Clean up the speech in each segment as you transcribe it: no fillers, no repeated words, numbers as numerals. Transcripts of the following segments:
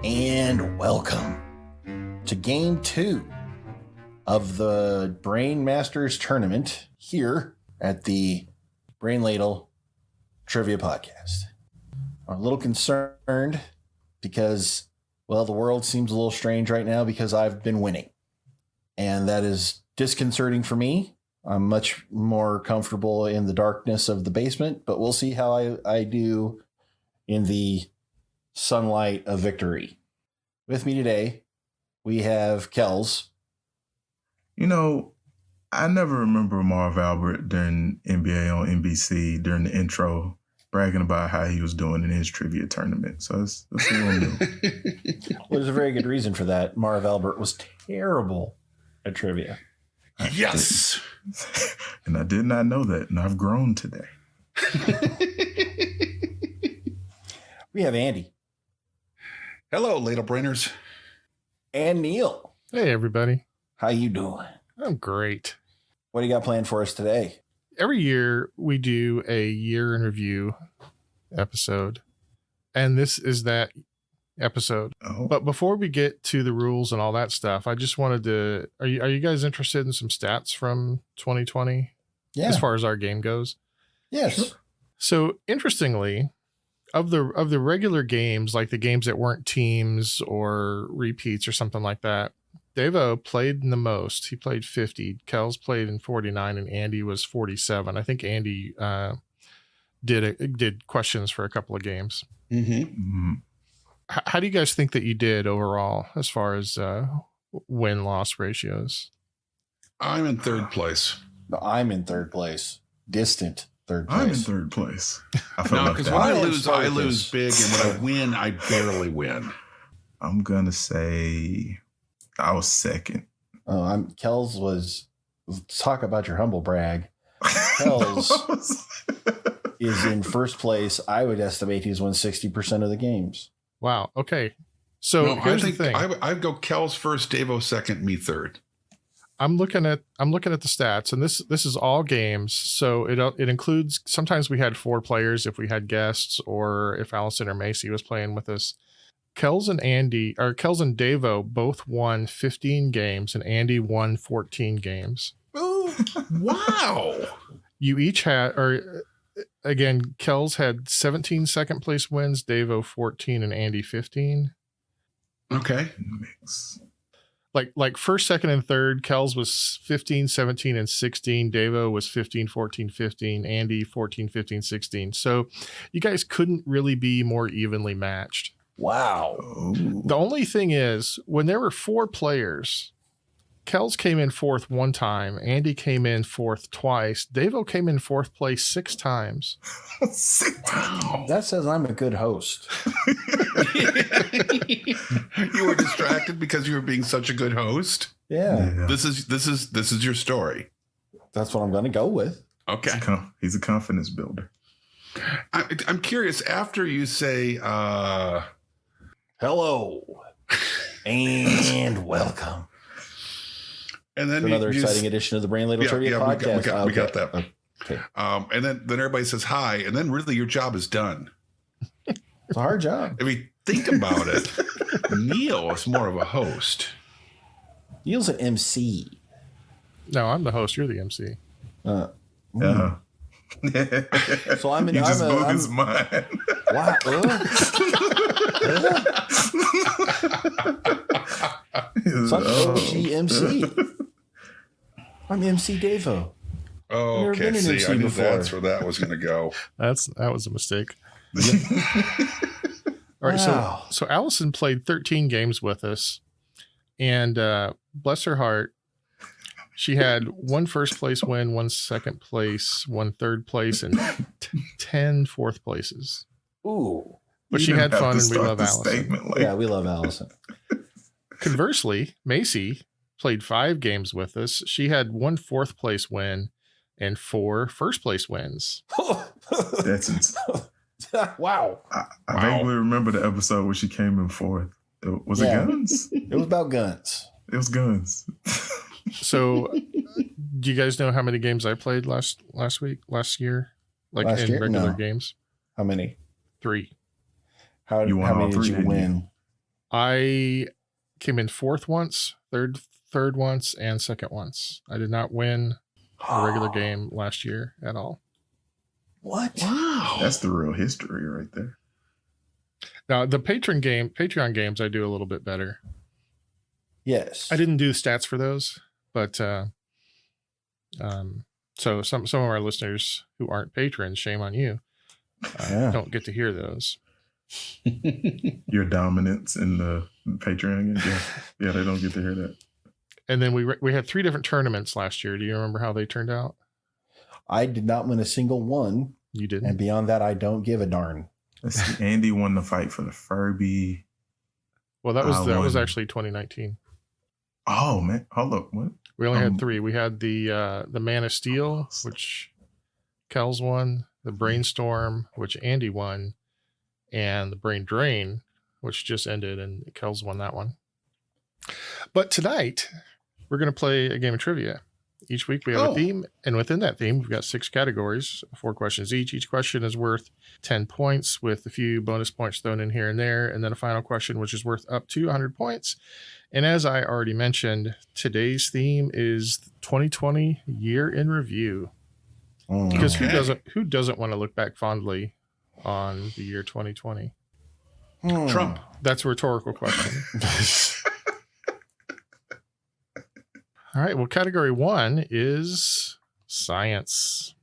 and welcome to Game 2 of the Brain Masters Tournament here at the Brain Ladle Trivia Podcast. I'm a little concerned because, well, the world seems a little strange right now because I've been winning. And that is disconcerting for me. I'm much more comfortable in the darkness of the basement, but we'll see how I do in the sunlight of victory. With me today, we have Kells. You know, I never remember Marv Albert during NBA on NBC during the intro bragging about how he was doing in his trivia tournament. So it's a little new. Well, there's a very good reason for that. Marv Albert was terrible at trivia. Yes. And I did not know that, and I've grown today. We have Andy. Hello, Ladle Brainers. And Neil. Hey, everybody. How you doing? I'm great. What do you got planned for us today? Every year we do a year in review episode, and this is that episode. Oh. But before we get to the rules and all that stuff, I just wanted to, are you guys interested in some stats from 2020 Yeah. as far as our game goes? Yes. So interestingly, of the regular games, like the games that weren't teams or repeats or something like that, Devo played in the most. He played 50. Kells played in 49, and Andy was 47. I think Andy did questions for a couple of games. Mm-hmm. How do you guys think that you did overall as far as win-loss ratios? I'm in third place. No, I'm in third place. Distant third place. I'm in third place. I felt No, left because out. when I am lose, I focused. lose big, and when I win, I barely win. I'm going to say I was second. Oh, Kells was, talk about your humble brag. Kells is in first place. I would estimate he's won 60% of the games. Wow. Okay. So No, I here's think the thing. I'd go Kells first, Davo second, me third. I'm looking at the stats, and this is all games. So it includes, sometimes we had 4 players if we had guests or if Allison or Macy was playing with us. Kells and Davo both won 15 games, and Andy won 14 games. Oh, wow. You each had, or again, Kells had 17 second place wins, Davo 14, and Andy 15. Okay. Mix. Like first, second, and third, Kells was 15, 17, and 16. Davo was 15, 14, 15. Andy 14, 15, 16. So you guys couldn't really be more evenly matched. Wow. Oh. The only thing is, when there were 4 players, Kells came in fourth one time, Andy came in fourth twice, Davo came in fourth place 6 times. Wow. That says I'm a good host. You were distracted because you were being such a good host. Yeah. This is your story. That's what I'm going to go with. Okay. He's a confidence builder. I'm curious. After you say, Hello and welcome and then to another you exciting edition of the Brain Ladle Trivia Podcast. we got that. Okay. And then everybody says hi, and then really your job is done. It's a hard job. If you think about it, Neil is more of a host. Neil's an MC. No, I'm the host. You're the MC. Yeah. So I'm in. You just blew I'm, his mind. wow. So I'm OG MC. I'm MC Davo. Oh, Never okay. been an See, MC I knew before. that's where that was going to go. That was a mistake. All right, Wow. so Allison played 13 games with us, and bless her heart, she had 1 first place win, 1 second place, 1 third place, and 10 fourth places. Ooh. But You she didn't had have fun, to and we start love the Allison. statement like Yeah, we love Allison. Conversely, Macy played 5 games with us. She had 1 fourth place win and 4 first place wins. that's ins- Wow. I Wow. vaguely remember the episode where she came in fourth. Was it Yeah. guns? It was about guns. It was guns. So, do you guys know how many games I played last year? Like Last in year? regular No. games? How many? 3. How You won how all many did 3, you didn't you? win? I came in fourth once, third once, and second once. I did not win a regular game last year at all. What? Wow. That's the real history right there. Now the Patreon games, I do a little bit better. Yes. I didn't do stats for those, but so some of our listeners who aren't patrons, shame on you, don't get to hear those. Your dominance in the Patreon game. Yeah, they don't get to hear that. And then we had 3 different tournaments last year. Do you remember how they turned out? I did not win a single one. You didn't. And beyond that, I don't give a darn. Let's see. Andy won the fight for the Furby. Well, that was actually 2019. Oh man, hold up. What? We only had 3. We had the Man of Steel, which Kells won, the Brainstorm, which Andy won, and the Brain Drain, which just ended, and Kells won that one. But tonight, we're going to play a game of trivia. Each week we have a theme, and within that theme, we've got 6 categories, 4 questions each. Each question is worth 10 points with a few bonus points thrown in here and there, and then a final question, which is worth up to 100 points. And as I already mentioned, today's theme is 2020 year in review. Because who doesn't want to look back fondly on the year 2020? Trump. That's a rhetorical question. All right. Well, category 1 is science.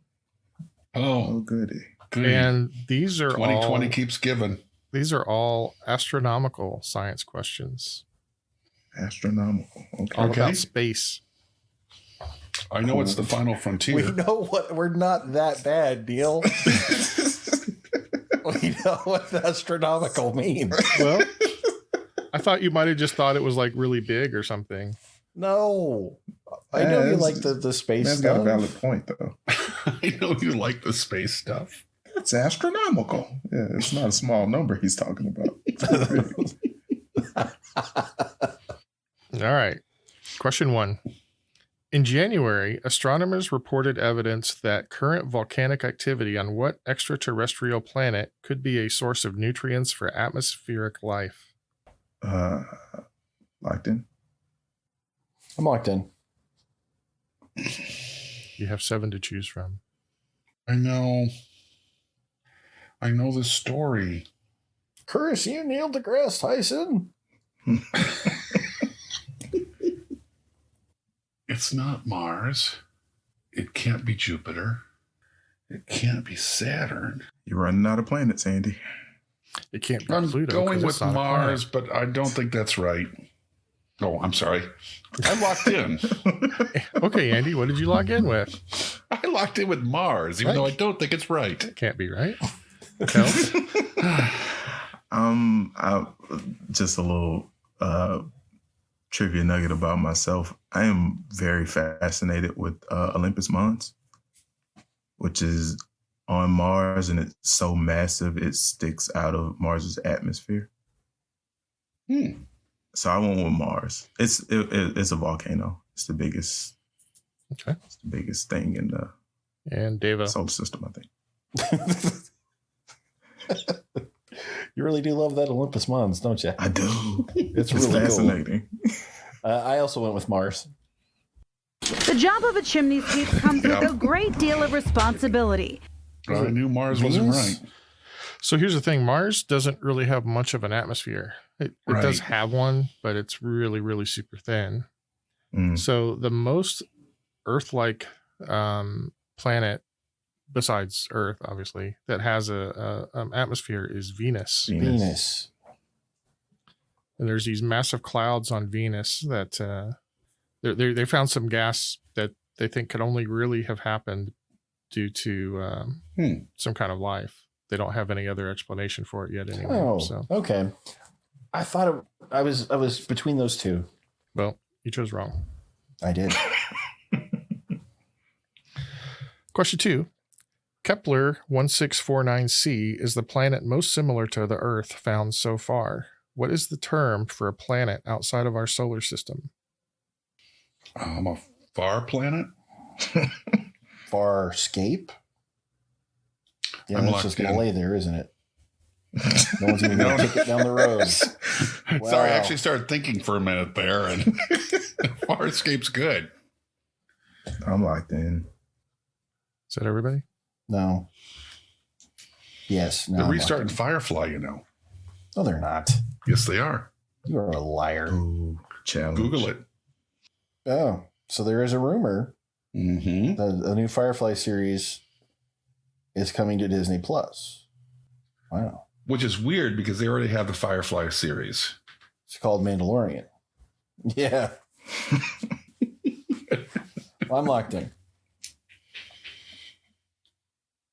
Oh, goody. And these are 2020 keeps giving. These are all astronomical science questions. Astronomical. Okay. All about space. I know it's the final frontier. We know what we're not that bad, Neil. We know what astronomical means. Well, I thought you might have just thought it was like really big or something. No. I know you like the space That's stuff. got a valid point, though. I know you like the space stuff. It's astronomical. Yeah, it's not a small number he's talking about. All right. Question 1. In January, astronomers reported evidence that current volcanic activity on what extraterrestrial planet could be a source of nutrients for atmospheric life? Locked in? I'm locked in. You have 7 to choose from. I know the story. Curse you, Neil deGrasse Tyson. It's not Mars. It can't be Jupiter. It can't be Saturn. You're running out of planets, Andy. It can't be I'm Pluto. going 'cause with it's not a Mars, but I don't think that's right. Oh, I'm sorry. I locked in. planet. Okay, Andy, what did you log in with? I locked in with Mars, even though I don't think it's right. Can't be right. Kels? Just a little trivia nugget about myself. I am very fascinated with Olympus Mons, which is on Mars, and it's so massive it sticks out of Mars's atmosphere. So I went with Mars. It's a volcano. It's the biggest. Okay. It's the biggest thing in the And Deva. solar system, I think. You really do love that Olympus Mons, don't you? I do. It's It's really fascinating. cool. I also went with Mars. The job of a chimney sweep comes with a great deal of responsibility. I knew Mars wasn't right. So here's the thing. Mars doesn't really have much of an atmosphere. It does have one, but it's really, really super thin. So the most Earth-like planet, besides Earth, obviously, that has a atmosphere is Venus. Venus. And there's these massive clouds on Venus that they found some gas that they think could only really have happened due to some kind of life. They don't have any other explanation for it yet anyway. Oh, So, okay. I thought I was between those two. well, you chose wrong. I did. Question 2. Kepler 1649c is the planet most similar to the Earth found so far. What is the term for a planet outside of our solar system? A far planet? Farscape. Yeah, I'm that's locked just going to in. lay there, isn't it? No one's even going to kick it down the road. Sorry, Wow. I actually started thinking for a minute there, and Farscape's good. I'm locked in. Is that everybody? No. Yes. They're restarting Firefly, you know. No, they're not. Yes, they are. You are a liar. Ooh, challenge. Google it. Oh, so there is a rumor Mm-hmm. that a new Firefly series is coming to Disney Plus. Wow. Which is weird because they already have the Firefly series. It's called Mandalorian. Yeah. Well, I'm locked in.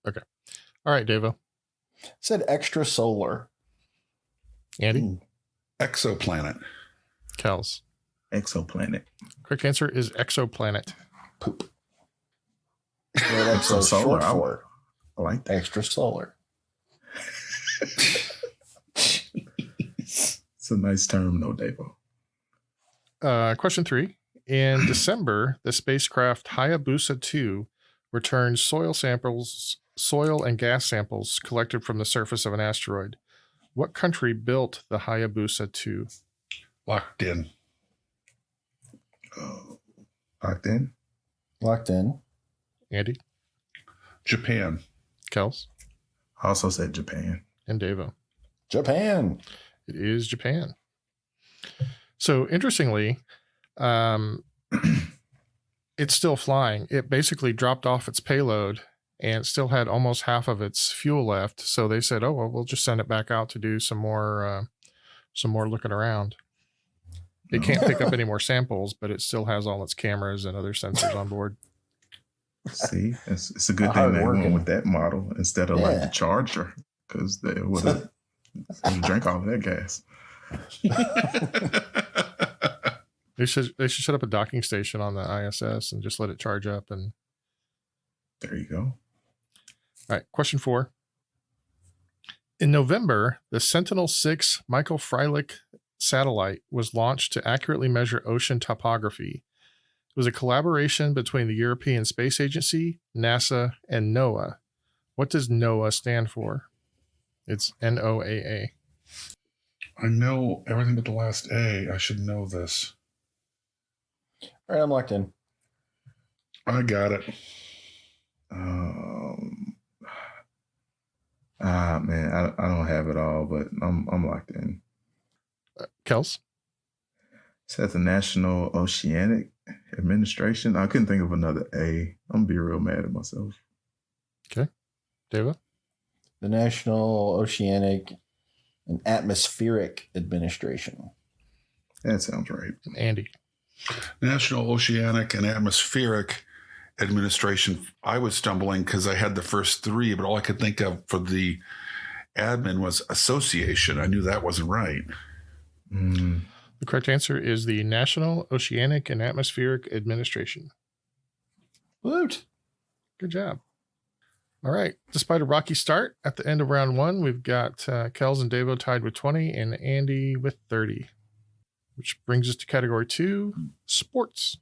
All right, Devo. Said extra solar. Andy? Ooh. Exoplanet. Kels. Exoplanet. Correct answer is exoplanet. Poop. Well, that's so Solar, short for I like that. extra solar. It's a nice term, though, Davo. Question 3. In December, the spacecraft Hayabusa 2 returned soil and gas samples collected from the surface of an asteroid. What country built the Hayabusa 2? Locked in. Locked in. Locked in. Andy? Japan. Kels? I also said Japan. And Devo. Japan. It is Japan. So interestingly, it's still flying. It basically dropped off its payload and still had almost half of its fuel left. So they said, "Oh well, we'll just send it back out to do some more looking around." It can't pick up any more samples, but it still has all its cameras and other sensors on board. See, it's a good thing they went with that model instead of like the Charger, because they would have drank all of that gas. They should set up a docking station on the ISS and just let it charge up. And There you go. all right, question 4. In November, the Sentinel-6 Michael Freilich satellite was launched to accurately measure ocean topography. It was a collaboration between the European Space Agency, NASA, and NOAA. What does NOAA stand for? It's NOAA. I know everything but the last A. I should know this. All right, I'm locked in. I got it. Man, I don't have it all, but I'm locked in. Kels? It's at the National Oceanic Administration. I couldn't think of another A. I'm gonna be real mad at myself. Okay. Deva? The National Oceanic and Atmospheric Administration. That sounds right. Andy? National Oceanic and Atmospheric Administration. I was stumbling because I had the first 3, but all I could think of for the admin was association. I knew that wasn't right. The correct answer is the National Oceanic and Atmospheric Administration. Woot. Good job. All right. Despite a rocky start at the end of round 1, we've got Kels and Davo tied with 20 and Andy with 30, which brings us to category 2, sports.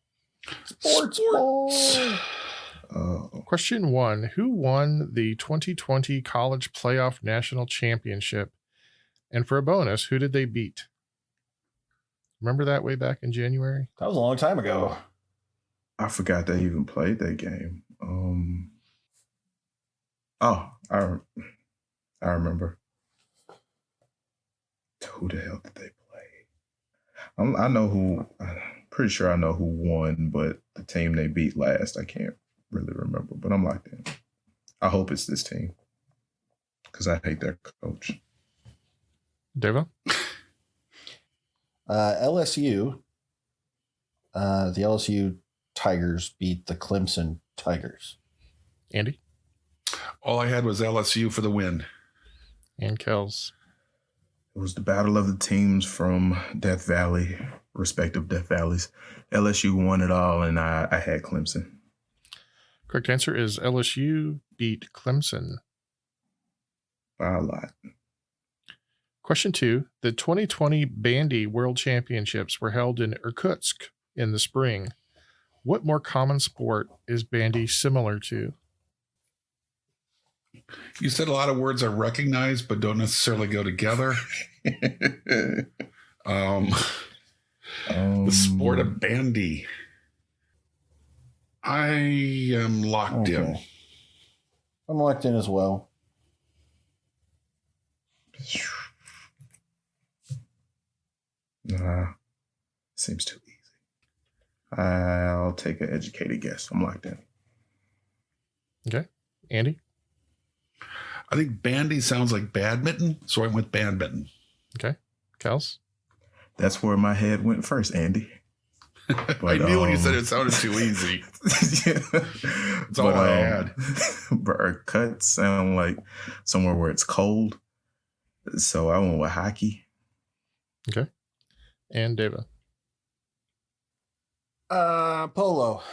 Sports. Question 1. Who won the 2020 College Playoff National Championship? And for a bonus, who did they beat? Remember that way back in January? That was a long time ago. I forgot they even played that game. I remember. Who the hell did they play? I know who. I'm pretty sure I know who won, but the team they beat last, I can't really remember. But I'm locked in. I hope it's this team because I hate their coach. Deva? LSU. The LSU Tigers beat the Clemson Tigers. Andy? All I had was LSU for the win. And Kels? It was the battle of the teams from Death Valley, respective Death Valleys. LSU won it all, and I had Clemson. Correct answer is LSU beat Clemson. By a lot. Question 2. The 2020 Bandy World Championships were held in Irkutsk in the spring. What more common sport is bandy similar to? You said a lot of words I recognize, but don't necessarily go together. The sport of bandy. I am locked in. I'm locked in as well. Nah, seems too easy. I'll take an educated guess. I'm locked in. Okay. Andy? I think bandy sounds like badminton, so I went badminton. Okay. Kels? That's where my head went first, Andy. But, I knew when you said it sounded too easy. That's all I had. But our cuts sound like somewhere where it's cold. So I went with hockey. Okay. And David? Polo.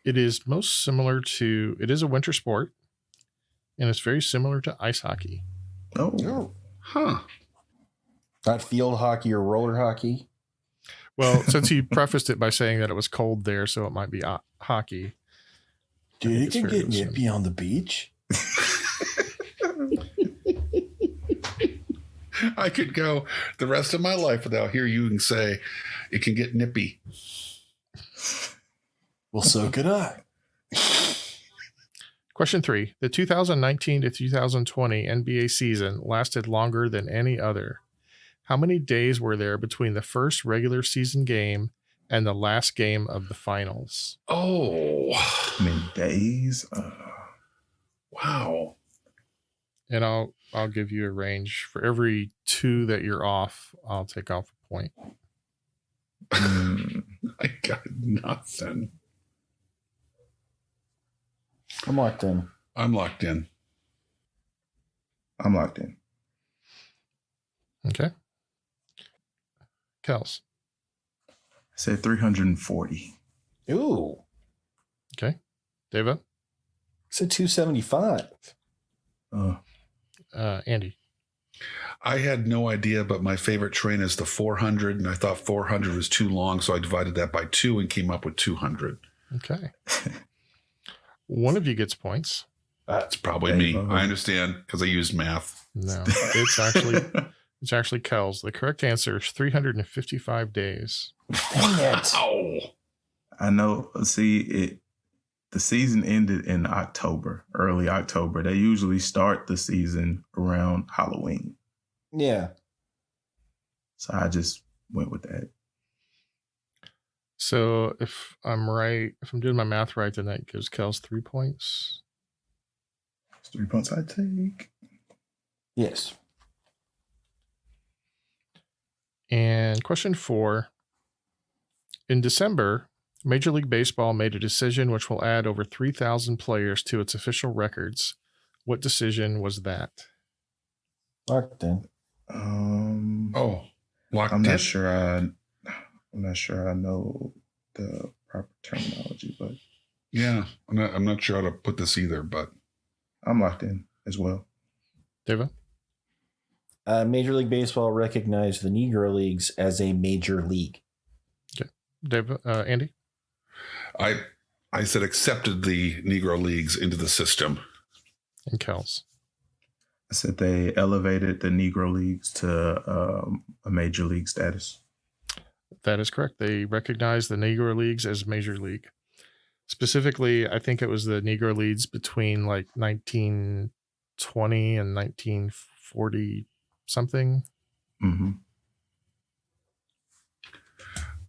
It is most similar to, it is a winter sport, and it's very similar to ice hockey. Oh. Huh. Not field hockey or roller hockey. Well, since he prefaced it by saying that it was cold there, so it might be hockey. Dude, it can get nippy on the beach. I could go the rest of my life without hearing you say it can get nippy. Well, so could I. Question 3. The 2019 to 2020 NBA season lasted longer than any other. How many days were there between the first regular season game and the last game of the finals? Oh. How many days? Wow. And I'll give you a range. For every 2 that you're off, I'll take off a point. I got nothing. I'm locked in. I'm locked in. I'm locked in. Okay. Kels? I said 340. Ooh. Okay. David? I said 275. Andy? I had no idea, but my favorite train is the 400, and I thought 400 was too long, so I divided that by 2 and came up with 200. Okay. One of you gets points. That's probably me. I understand because I used math. No, it's actually Kels. The correct answer is 355 days. Dang it. Wow. I know. See, the season ended in October, early October. They usually start the season around Halloween. Yeah. So I just went with that. So if I'm doing my math right, then that gives Kels 3 points. It's 3 points I take. Yes. And question 4. In December, Major League Baseball made a decision which will add over 3,000 players to its official records. What decision was that? Locked in. Locked I'm in. not sure I know the proper terminology, but Yeah, I'm not sure how to put this either, but I'm locked in as well. David? Major League Baseball recognized the Negro Leagues as a major league. Okay. David, Andy? I said accepted the Negro Leagues into the system. And Kels? I said they elevated the Negro Leagues to a major league status. That is correct. They recognized the Negro Leagues as major league. Specifically, I think it was the Negro Leagues between like 1920 and 1940 something. Mm-hmm.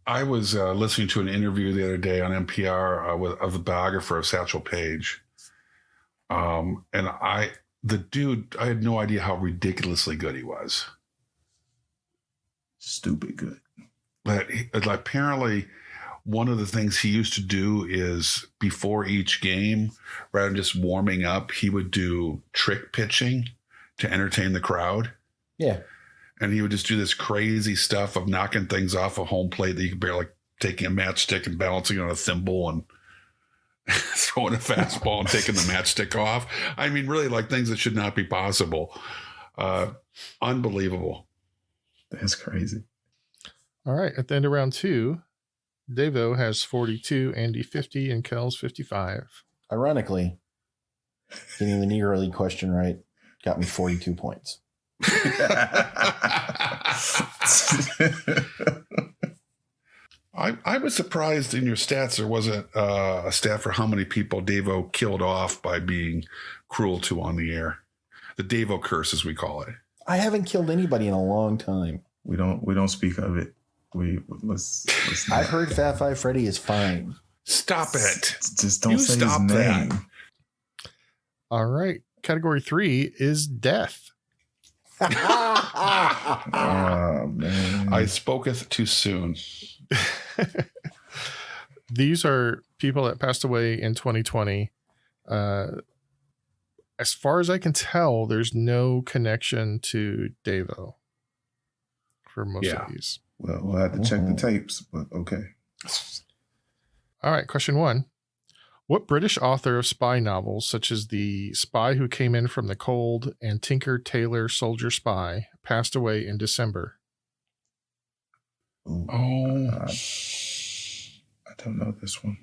I was listening to an interview the other day on NPR of the biographer of Satchel Paige. And the dude, I had no idea how ridiculously good he was. Stupid good. But apparently, one of the things he used to do is before each game, rather than just warming up, he would do trick pitching to entertain the crowd. Yeah. And he would just do this crazy stuff of knocking things off a home plate that you could barely, like taking a matchstick and balancing it on a thimble and throwing a fastball and taking the matchstick off. I mean, really like things that should not be possible. Unbelievable. That's crazy. All right. At the end of round 2, Devo has 42, Andy 50, and Kels 55. Ironically, Getting the Negro League question right got me 42 points. I was surprised in your stats there wasn't a stat for how many people Davo killed off by being cruel to on the air. The Davo curse, as we call it. I haven't killed anybody in a long time. We don't speak of it. Let's I've heard Fat Five Freddy is fine. Stop it. Just don't You say stop his that. name. All right. Category 3 is death. Oh man. I spoketh too soon. These are people that passed away in 2020. As far as I can tell, there's no connection to Davo for most of these. Well, we'll have to check the tapes, but okay. All right. Question 1. What British author of spy novels, such as The Spy Who Came In From the Cold and Tinker Tailor Soldier Spy, passed away in December? Ooh, Oh, I don't know this one.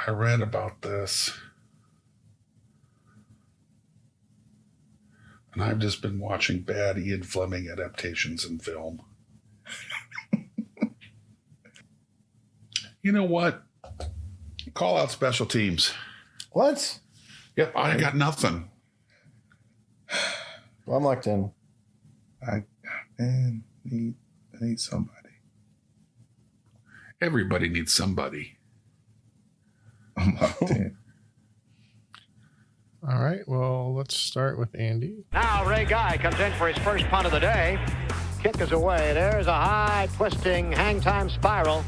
I read about this. And I've just been watching bad Ian Fleming adaptations in film. You know what? Call out special teams. What? Yep, I got nothing. Well, I'm locked in. I need somebody. Everybody needs somebody. I'm locked in. All right. Well, let's start with Andy. Now Ray Guy comes in for his first punt of the day. Kick is away. There's a high twisting hang time spiral.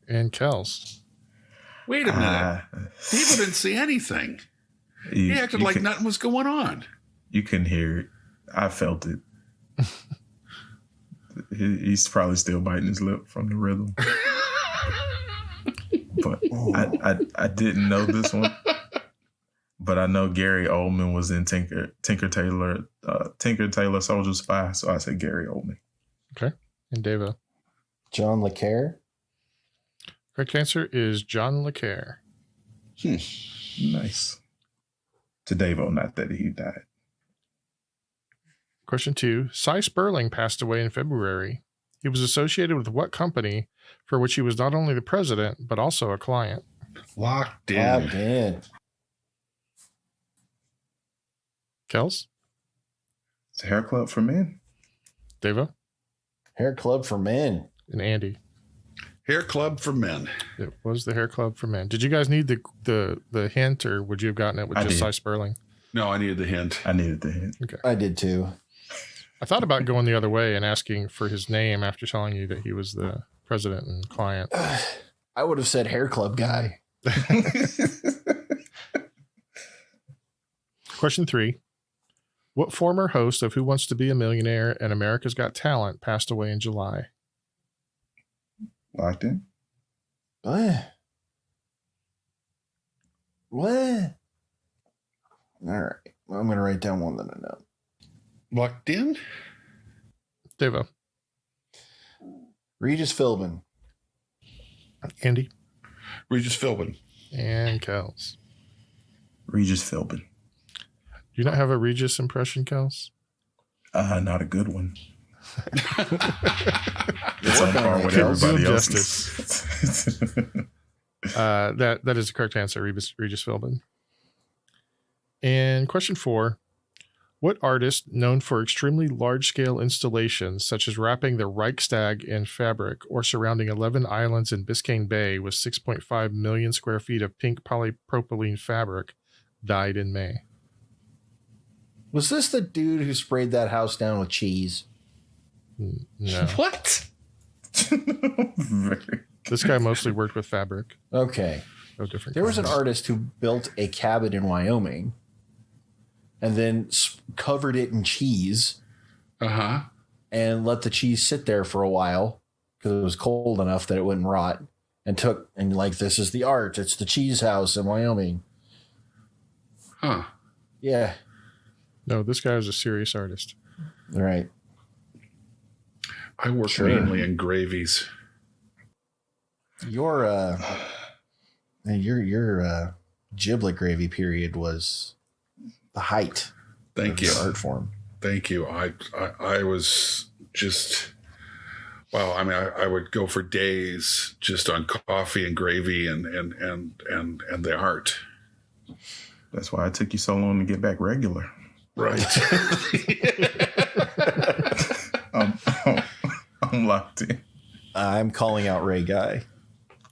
And Kels. Wait a minute. People didn't see anything. He acted like nothing was going on. You can hear it. I felt it. He's probably still biting his lip from the rhythm. But I didn't know this one. But I know Gary Oldman was in Tinker Tailor Soldier Spy, so I said Gary Oldman. Okay. And Davo. John Le Carre. Correct answer is John Le Carre. Nice. To Davo, not that he died. Question 2. Cy Sperling passed away in February. He was associated with what company for which he was not only the president, but also a client? Locked in. Locked in. Kels? It's a hair club for men. Davo? Hair Club for Men. And Andy? Hair Club for Men. It was the Hair Club for Men. Did you guys need the hint, or would you have gotten it with I just did. Cy Sperling? No, I needed the hint. I needed the hint. Okay. I did too. I thought about going the other way and asking for his name after telling you that he was the president and client. I would have said Hair Club guy. Question 3. What former host of Who Wants to Be a Millionaire and America's Got Talent passed away in July? Locked in. What? What? All right. Well, I'm going to write down one that I know. Locked in? Davo? Regis Philbin. Andy? Regis Philbin. And Kels? Regis Philbin. Do you not have a Regis impression, Kels? Not a good one. It's on par with Kels, everybody do him else's. That is the correct answer, Regis Philbin. And question 4. What artist, known for extremely large-scale installations, such as wrapping the Reichstag in fabric or surrounding 11 islands in Biscayne Bay with 6.5 million square feet of pink polypropylene fabric, died in May? Was this the dude who sprayed that house down with cheese? No. What? This guy mostly worked with fabric. Okay. No different. There was an kinds. artist who built a cabin in Wyoming and then covered it in cheese Uh-huh. and let the cheese sit there for a while because it was cold enough that it wouldn't rot, and like, this is the art. It's the cheese house in Wyoming. Huh. Yeah. No, this guy was a serious artist. All right. I work Sure. mainly in gravies. Your And your giblet gravy period was the height Thank of you. your art form. Thank you. I was just, wow. I mean, I would go for days just on coffee and gravy and the art. That's why it took you so long to get back regular. Right. I'm locked in. I'm calling out Ray Guy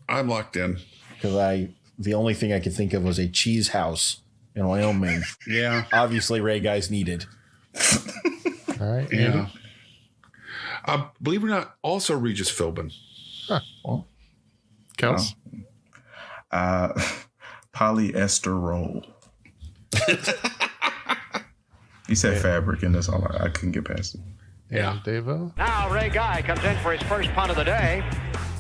I'm locked in. because the only thing I could think of was a cheese house in Wyoming. Yeah. Obviously, Ray Guy's needed. All right. Yeah. Believe it or not, also Regis Philbin. Huh. Well, Kels? Polyester roll. He said fabric, and that's all I couldn't get past it. Yeah. And Devo? Now Ray Guy comes in for his first punt of the day.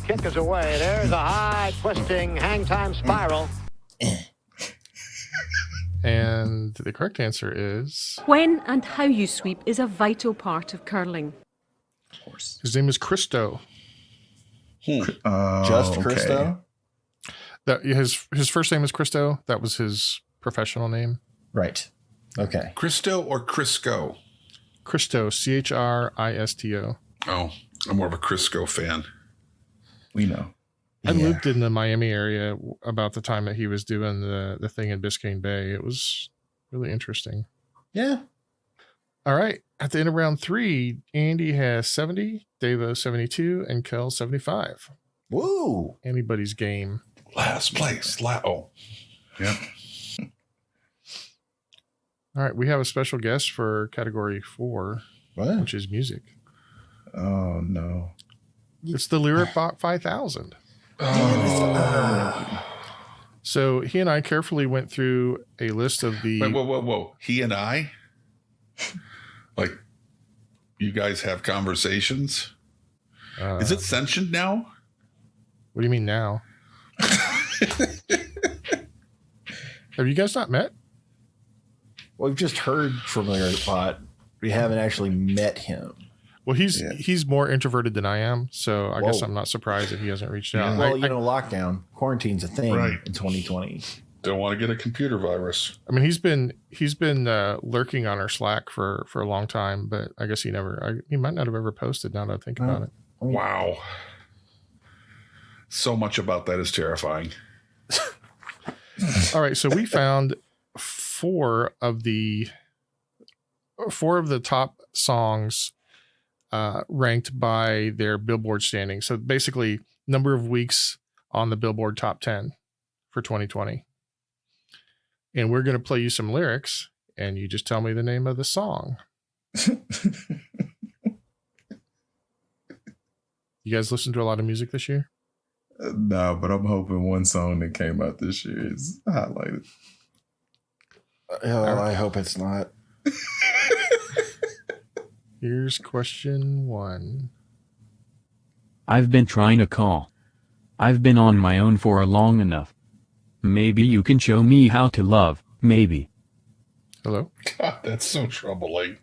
Kick is away. There's a high twisting hang time spiral. And the correct answer is When and how you sweep is a vital part of curling. Of course. his name is Christo. Just Christo? That his first name is Christo. That was his professional name. Right. Okay. Christo or Crisco? Christo, Chrisisto. Oh, I'm more of a Crisco fan. We know. I Yeah. lived in the Miami area about the time that he was doing the thing in Biscayne Bay. It was really interesting. Yeah. All right. At the end of round 3, Andy has 70, Davo 72, and Kel 75. Woo. Anybody's game. Last place. Oh. Yeah. All right. We have a special guest for category 4, What? which is music. Oh no. It's the Lyric Bot 5000. So he and I carefully went through a list of the. Wait, whoa. He and I? Like, you guys have conversations? Is it sentient now? What do you mean now? Have you guys not met? Well, we've just heard from Lyric Bot. We haven't actually met him. Well, he's more introverted than I am, so I guess Whoa. I'm not surprised if he hasn't reached out. Well, lockdown, quarantine's a thing Right. in 2020. Don't want to get a computer virus. I mean, he's been lurking on our Slack for a long time, but I guess he might not have ever posted. Now that I think about it. Wow. So much about that is terrifying. All right, so we found four of the top songs ranked by their Billboard standing. So basically, number of weeks on the Billboard Top 10 for 2020. And we're going to play you some lyrics, and you just tell me the name of the song. You guys listen to a lot of music this year? No, but I'm hoping one song that came out this year is highlighted. Oh, I hope it's not. Here's question 1. I've been trying to call. I've been on my own for long enough. Maybe you can show me how to love, maybe. Hello? God, that's so troubling.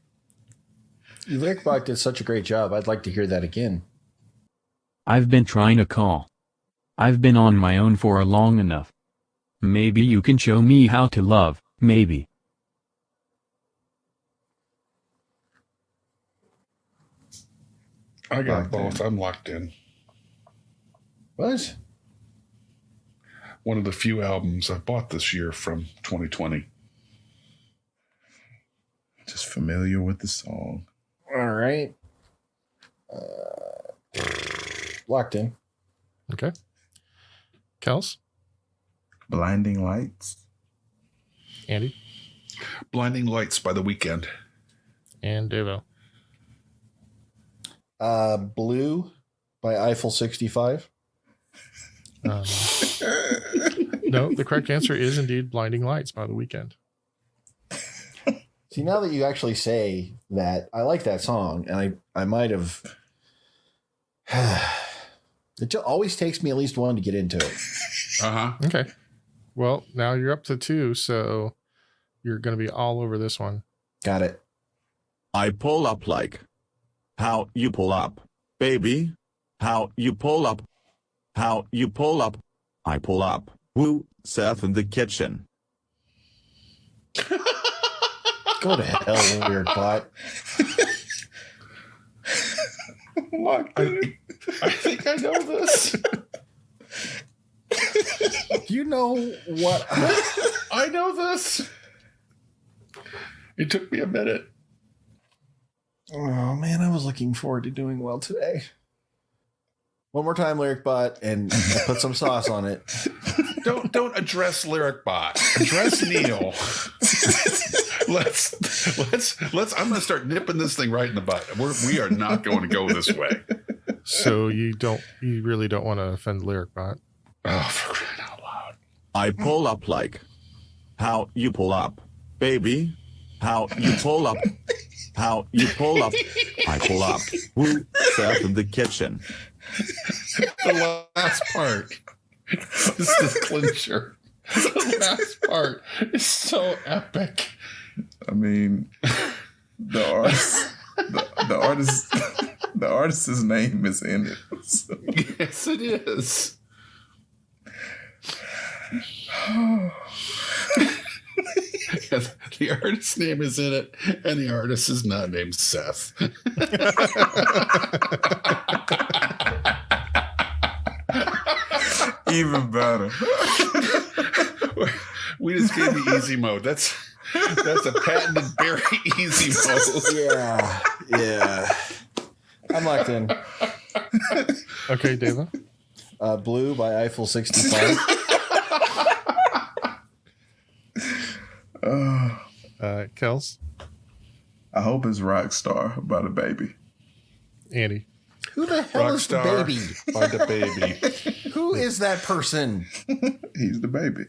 Lyric Bot did such a great job. I'd like to hear that again. I've been trying to call. I've been on my own for long enough. Maybe you can show me how to love, maybe. I got Locked both. in. I'm locked in. What? One of the few albums I bought this year from 2020. Just familiar with the song. All right. Locked in. Okay. Kels? Blinding Lights. Andy? Blinding Lights by The Weeknd. And Devo? Blue by Eiffel 65. No, the correct answer is indeed Blinding Lights by The Weeknd. See, now that you actually say that, I like that song, and I might have. It always takes me at least one to get into it. Uh-huh. Okay. Well, now you're up to 2, so you're going to be all over this one. Got it. I pull up like. How you pull up, baby? How you pull up? How you pull up? I pull up, Woo, Seth in the kitchen. Go to hell, weird bot. I think I know this. Do you know what? I know this. It took me a minute. Oh man, I was looking forward to doing well today. One more time, Lyric Bot, and put some sauce on it. Don't address Lyric Bot. Address Neil. Let's. I'm going to start nipping this thing right in the butt. We are not going to go this way. So you really don't want to offend Lyric Bot. Oh, for crying out loud! I pull up like. How you pull up, baby? How you pull up? How you pull up? I pull up. Woo, Seth in the kitchen. The last part is the clincher. The last part is so epic. I mean, the artist's name is in it. So. Yes, it is. The artist's name is in it, and the artist is not named Seth. Even better. We just gave you easy mode. That's a patented very easy mode. Yeah. I'm locked in. Okay, David. Blue by Eiffel 65. Kels. I hope it's Rockstar by the Baby. Andy. Who the hell is the Rockstar baby? by the Baby. Who is that person? He's the baby.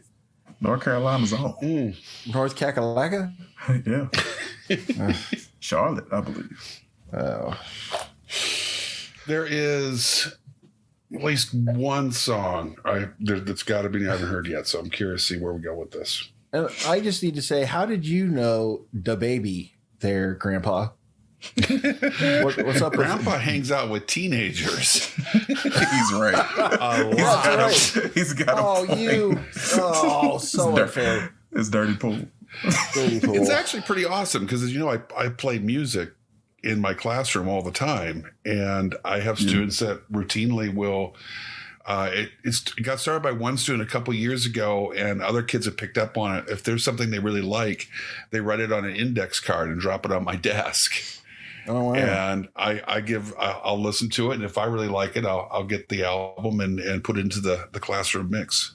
North Carolina's own. North Kakalaka? Yeah. Charlotte, I believe. Oh. There is at least one song that's got to be I haven't heard yet, so I'm curious to see where we go with this. And I just need to say, how did you know the baby there, Grandpa? What's up? Grandpa hangs out with teenagers. He's right. He's got a point. So unfair. It's dirty pool. Dirty pool. It's actually pretty awesome because, as you know, I play music in my classroom all the time, and I have students that routinely will. It got started by one student a couple years ago, and other kids have picked up on it. If there's something they really like, they write it on an index card and drop it on my desk. Oh, wow. And I'll listen to it, and if I really like it, I'll get the album and put it into the classroom mix.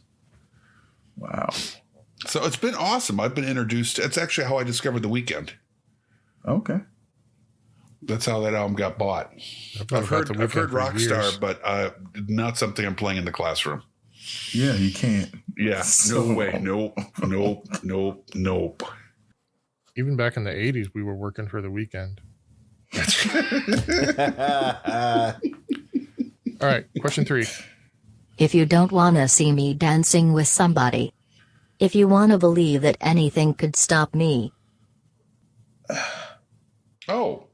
Wow. So it's been awesome. I've been introduced. It's actually how I discovered The Weeknd. Okay. That's how that album got bought. I've heard Rockstar, but not something I'm playing in the classroom. Yeah, you can't. Yeah, no way. Nope. Even back in the 80s, we were working for The Weeknd. All right, question 3. If you don't wanna see me dancing with somebody. If you wanna believe that anything could stop me. Oh.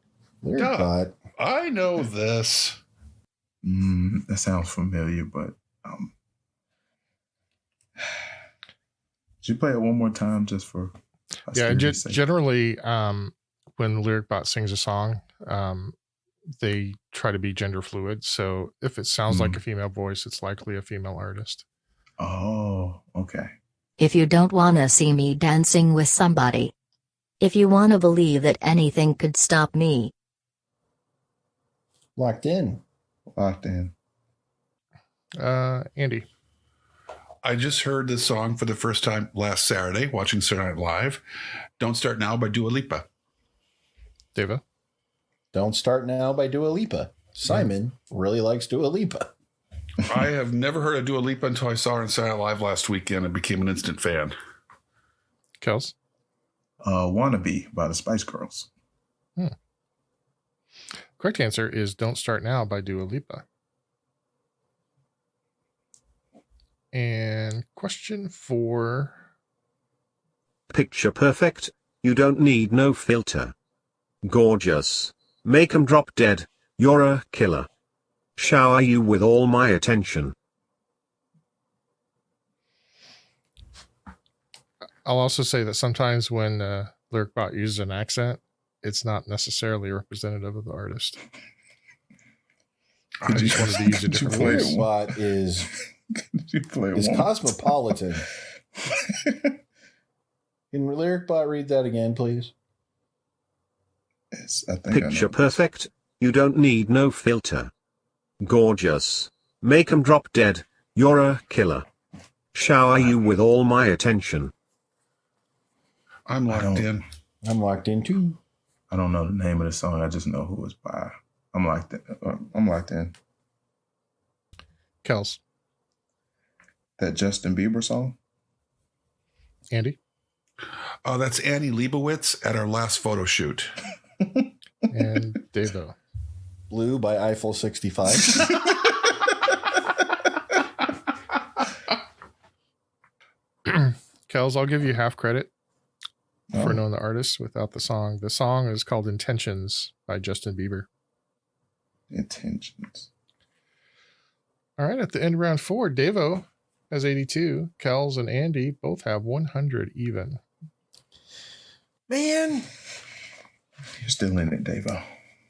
Duh. I know this. That sounds familiar, but should you play it one more time just for? Yeah, generally, when LyricBot sings a song, they try to be gender fluid. So if it sounds like a female voice, it's likely a female artist. Oh, okay. If you don't wanna see me dancing with somebody. If you wanna believe that anything could stop me. Locked in. Andy. I just heard this song for the first time last Saturday watching Saturday Night Live. Don't Start Now by Dua Lipa. David. Don't Start Now by Dua Lipa. Simon really likes Dua Lipa. I have never heard of Dua Lipa until I saw her in Saturday Night Live last weekend and became an instant fan. Kels. Wannabe by the Spice Girls. Correct answer is Don't Start Now by Dua Lipa. And question 4. Picture perfect. You don't need no filter. Gorgeous. Make 'em drop dead. You're a killer. Shower you with all my attention. I'll also say that sometimes when LyricBot uses an accent, it's not necessarily representative of the artist. I just wanted to use a different voice. LyricBot is cosmopolitan. Can LyricBot read that again, please? Yes, I think Picture perfect. You don't need no filter. Gorgeous. Make 'em drop dead. You're a killer. Shower you with all my attention. I'm locked in. I'm locked in too. I don't know the name of the song. I just know who it's by. I'm locked in. Kels. That Justin Bieber song? Andy? Oh, that's Annie Leibovitz at our last photo shoot. And Devo. Blue by Eiffel 65. Kels, I'll give you half credit for knowing the artist without the song. The song is called Intentions by Justin Bieber. Intentions. All right, at the end of round 4, Devo has 82. Kels and Andy both have 100 even. Man. You're still in it, Devo.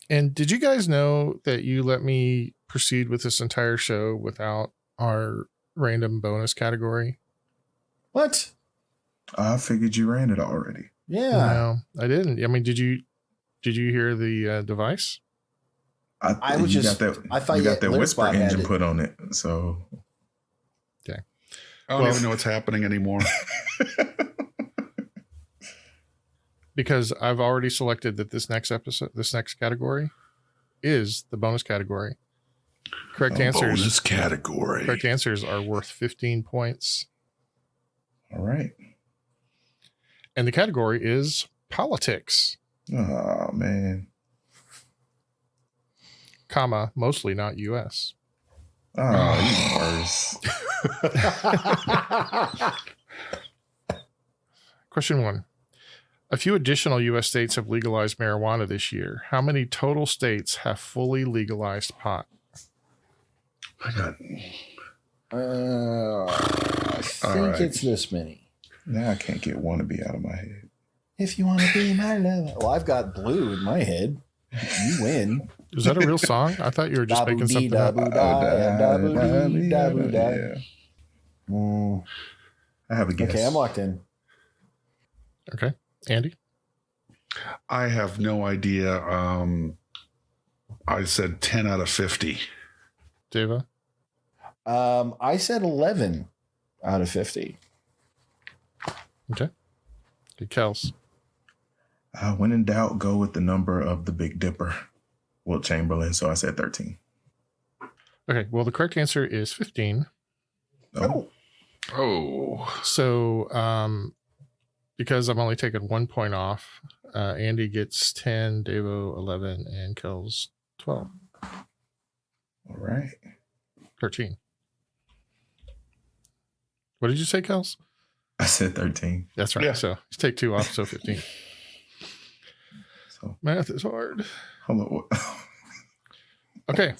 And did you guys know that you let me proceed with this entire show without our random bonus category? What? I figured you ran it already. Yeah. No, I didn't. I mean, did you hear the device? I thought you got that whisper engine put on it. So okay. I don't even know what's happening anymore. Because I've already selected that this next category is the bonus category. Correct answers. Bonus category. Correct answers are worth 15 points. All right. And the category is politics. Oh, man. Comma, mostly not U.S. Oh, you worse. Question 1. A few additional U.S. states have legalized marijuana this year. How many total states have fully legalized pot? I got. I think it's this many. Now I can't get wannabe out of my head. If you want to be my lover. Well, I've got blue in my head. You win. Is that a real song? I thought you were just making something up. I have a guess. Okay, I'm locked in. Okay. Andy? I have no idea. I said 10 out of 50. Deva? I said 11 out of 50. Okay. Kels? When in doubt, go with the number of the Big Dipper, Wilt Chamberlain. So I said 13. Okay. Well, the correct answer is 15. Oh. So, because I'm only taking 1 point off, Andy gets 10, Devo 11, and Kels 12. All right. 13. What did you say, Kels? I said 13. That's right. Yeah. So just take 2 off, so 15. So math is hard. Hello. Okay.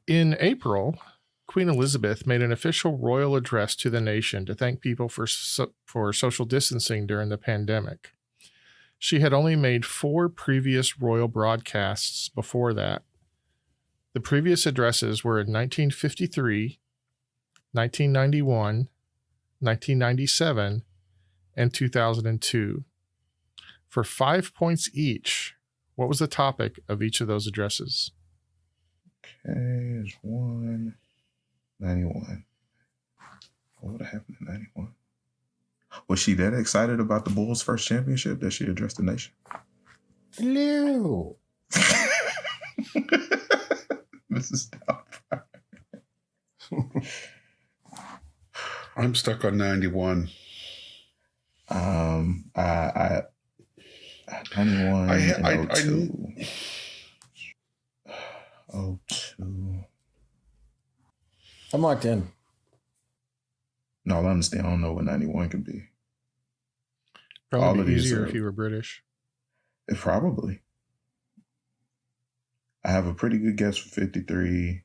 In April, Queen Elizabeth made an official royal address to the nation to thank people for social distancing during the pandemic. She had only made 4 previous royal broadcasts before that. The previous addresses were in 1953, 1991, 1997, and 2002. For 5 points each, what was the topic of each of those addresses? Okay, there's 91. What would have happened in 91? Was she that excited about the Bulls' first championship that she addressed the nation? Hello. Mrs. Doubtfire. I'm stuck on 91. 91 and 02. 02. I'm locked in. No, I understand. I don't know what 91 could be. Probably be easier if you were British. It probably. I have a pretty good guess for 53.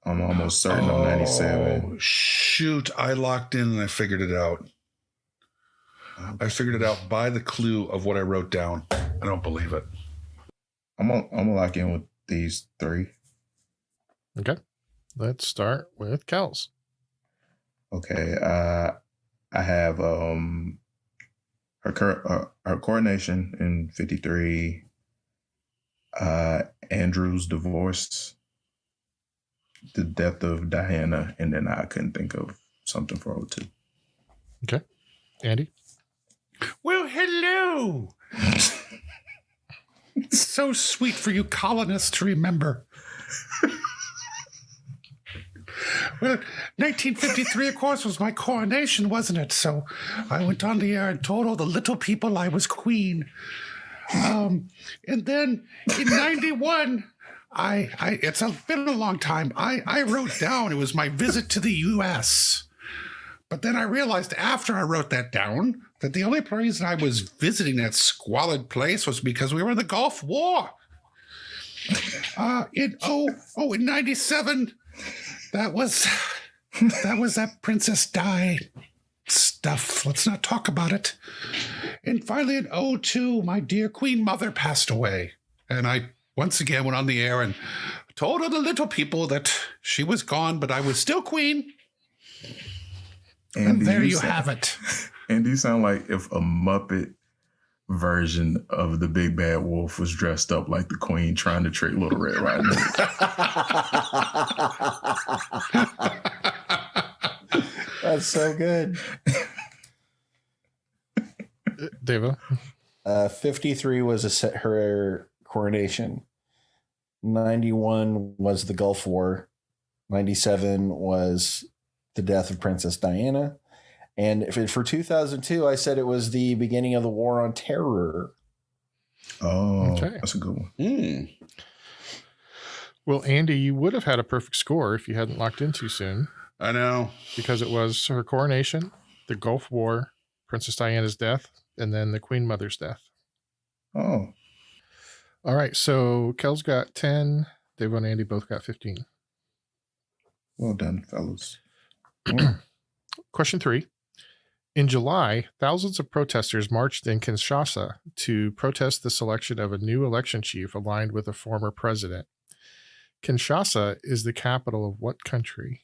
I'm almost certain on 97. Shoot, I locked in and I figured it out. I figured it out by the clue of what I wrote down. I don't believe it. I'm gonna lock in with these three. Okay. Let's start with Kels. Okay. I have her coronation in 53. Andrew's divorce, the death of Diana, and then I couldn't think of something for 02. Okay. Andy? Well, hello. It's so sweet for you colonists to remember. Well, 1953, of course, was my coronation, wasn't it? So I went on the air and told all the little people I was queen. And then in 91, it's been a long time. I wrote down it was my visit to the U.S. But then I realized after I wrote that down that the only reason I was visiting that squalid place was because we were in the Gulf War. In 97, that was that Princess Di stuff. Let's not talk about it. And finally in 02, my dear Queen Mother passed away. And I once again went on the air and told all the little people that she was gone, but I was still queen. And there you have it. And you sound like if a Muppet version of the Big Bad Wolf was dressed up like the Queen trying to trick Little Red Riding Hood. That's so good. Deva? 53 was her coronation. 91 was the Gulf War. 97 was the death of Princess Diana. And for 2002, I said it was the beginning of the War on Terror. Oh, Okay. That's a good one. Well, Andy, you would have had a perfect score if you hadn't locked in too soon. I know. Because it was her coronation, the Gulf War, Princess Diana's death, and then the Queen Mother's death. Oh. All right. So Kels got 10. Dave and Andy both got 15. Well done, fellas. Question 3. In July, thousands of protesters marched in Kinshasa to protest the selection of a new election chief aligned with a former president. Kinshasa is the capital of what country?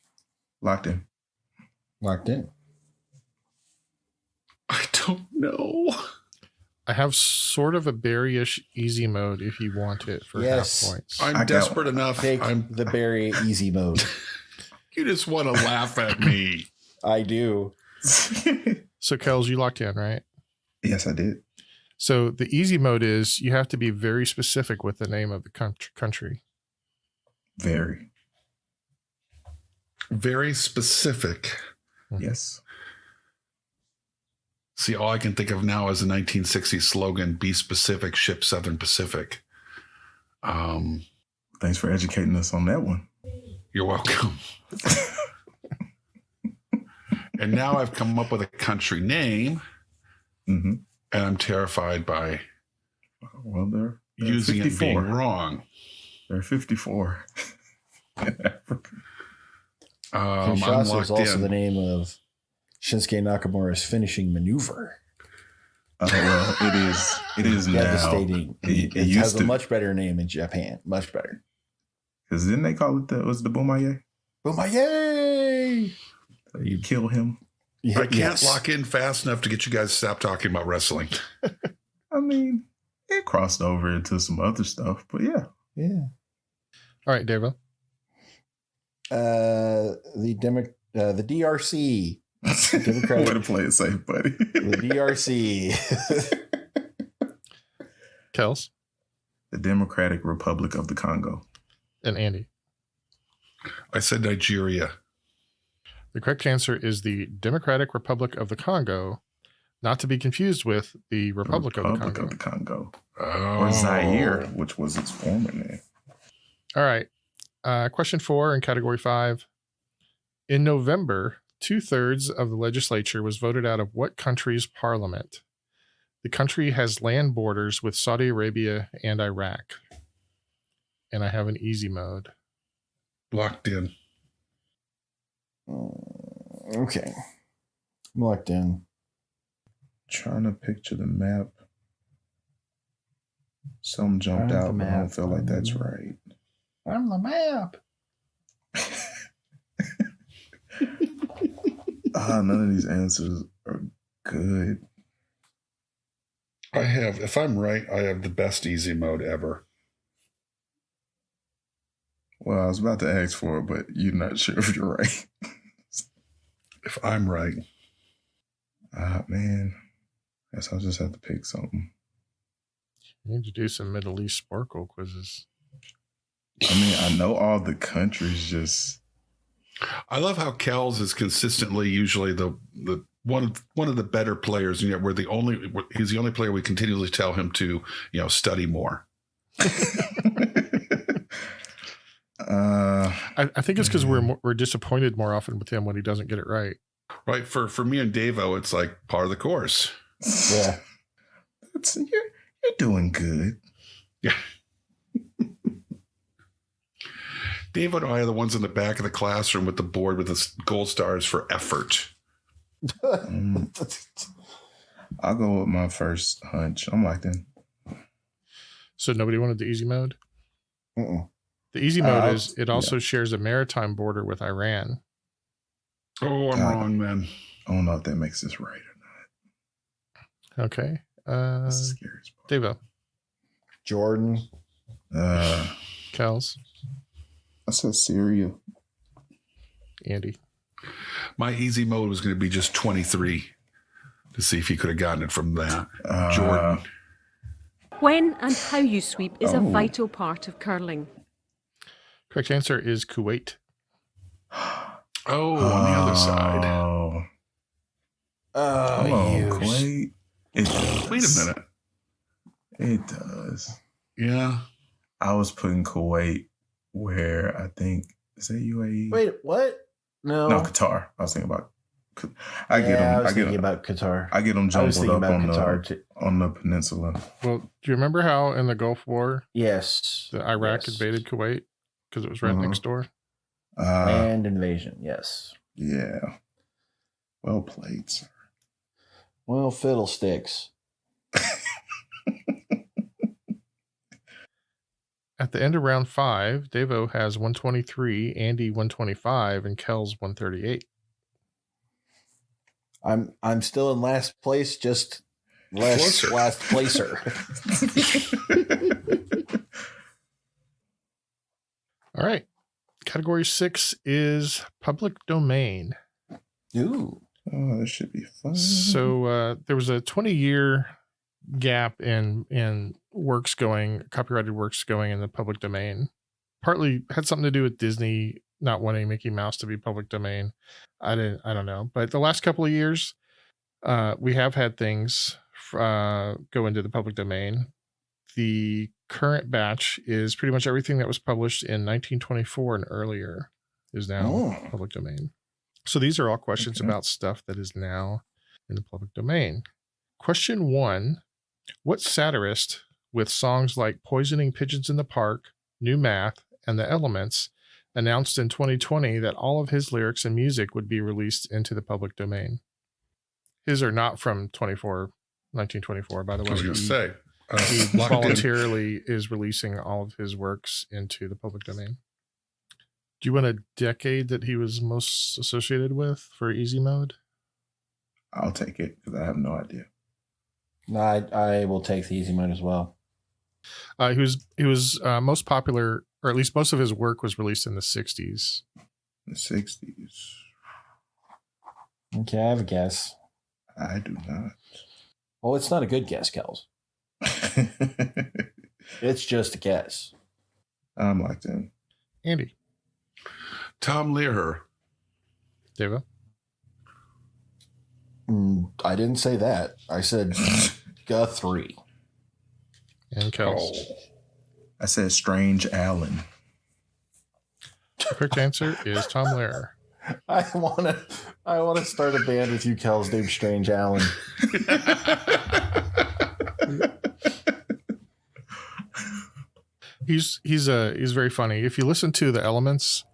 Locked in. Locked in. I don't know. I have sort of a Barry-ish easy mode if you want it for half points. I'm desperate enough. Take the Barry easy mode. You just want to laugh at me. I do. So, Kels, you locked in, right? Yes, I did. So the easy mode is you have to be very specific with the name of the country. Very. Very specific. Yes. See, all I can think of now is the 1960s slogan, "Be specific, ship Southern Pacific." Thanks for educating us on that one. You're welcome. And now I've come up with a country name, and I'm terrified by they're using 54. it being wrong. They're 54. I'm Kinshasa locked is also in. the name of Shinsuke Nakamura's finishing maneuver. Well, it is now. Devastating. It It used has to, a much better name in Japan. Much better. because didn't they call it the Bumaye? Boom-a-yay! You kill him. I can't lock in fast enough to get you guys to stop talking about wrestling. I mean, it crossed over into some other stuff, but yeah. Yeah. All right, Deva. The DRC. Democratic. Way to play it safe, buddy. The DRC. Kels. The Democratic Republic of the Congo. And Andy. I said Nigeria. The correct answer is the Democratic Republic of the Congo, not to be confused with the Republic of the Congo. Or Zaire, which was its former name. All right. Question 4 in category 5. In November, 2/3 of the legislature was voted out of what country's parliament? The country has land borders with Saudi Arabia and Iraq. And I have an easy mode. Locked in. Okay. I'm locked in. Trying to picture the map. Some jumped Find the out, but I map. don't feel like that's right. I'm the map. None of these answers are good. If I'm right, I have the best easy mode ever. Well, I was about to ask for it, but you're not sure if you're right. If I'm right. Man. Guess I'll just have to pick something. You need to do some Middle East Sparkle quizzes. I mean, I know all the countries, just... I love how Kells is consistently usually the one of the better players, and yet he's the only player we continually tell him to, study more. I think it's because we're disappointed more often with him when he doesn't get it right. Right. For me and Davo, it's like part of the course. Yeah. You're doing good. Yeah. Davo and I are the ones in the back of the classroom with the board with the gold stars for effort. I'll go with my first hunch. I'm locked in. So nobody wanted the easy mode? Mm-mm. The easy mode is it also shares a maritime border with Iran. Oh, I'm wrong, man. I don't know if that makes this right or not. Okay. That's the scariest part. Devo. Jordan. Kels. I said Syria. Andy. My easy mode was going to be just 23 to see if he could have gotten it from that. Jordan. When and how you sweep is a vital part of curling. Correct answer is Kuwait. On the other side. Kuwait. It does. Wait a minute. It does. Yeah. I was putting Kuwait where I think, is that UAE? Wait, what? No, Qatar. I was thinking about. I was thinking about Qatar. I get them jumbled up on the peninsula. Well, do you remember how in the Gulf War, yes, the Iraq invaded Kuwait because it was right next door? Land invasion. Yes. Yeah. Well played, sir. Well, fiddlesticks. At the end of round 5, Devo has 123, Andy 125, and Kells 138. I'm still in last place, just last placer. All right. Category 6 is public domain. Ooh. Oh, this should be fun. So there was a 20-year gap in copyrighted works going in the public domain. Partly had something to do with Disney not wanting Mickey Mouse to be public domain. I don't know. But the last couple of years, we have had things go into the public domain. The current batch is pretty much everything that was published in 1924 and earlier is now public domain. So these are all questions about stuff that is now in the public domain. Question 1, what satirist with songs like Poisoning Pigeons in the Park, New Math, and The Elements announced in 2020 that all of his lyrics and music would be released into the public domain? His are not from 1924, by the way. I was going to say. He voluntarily is releasing all of his works into the public domain. Do you want a decade that he was most associated with for easy mode? I'll take it because I have no idea. No, I will take the easy mode as well. He was most popular, or at least most of his work was released in the 60s. The 60s. Okay, I have a guess. I do not. Well, it's not a good guess, Kels. It's just a guess. I'm locked in. Andy. Tom Lehrer. Devo. I didn't say that. I said Guthrie. And Kels. I said Strange Allen. The correct answer is Tom Lehrer. I want to start a band with you, Kels, named Strange Allen. He's very funny. If you listen to The Elements,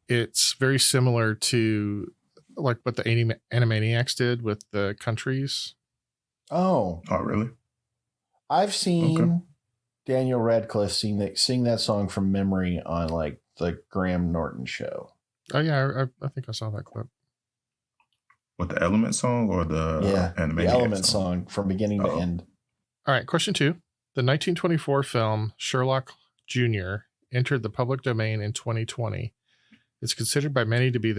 it's very similar to like what the Animaniacs did with the countries. Oh, really? I've seen Okay. Daniel Radcliffe sing that song from memory on like the Graham Norton show. Oh yeah, I think I saw that clip. What, the Element song or the Animaniacs the Element song from beginning to end. All right, question 2. The 1924 film Sherlock Jr. entered the public domain in 2020. It's considered by many to be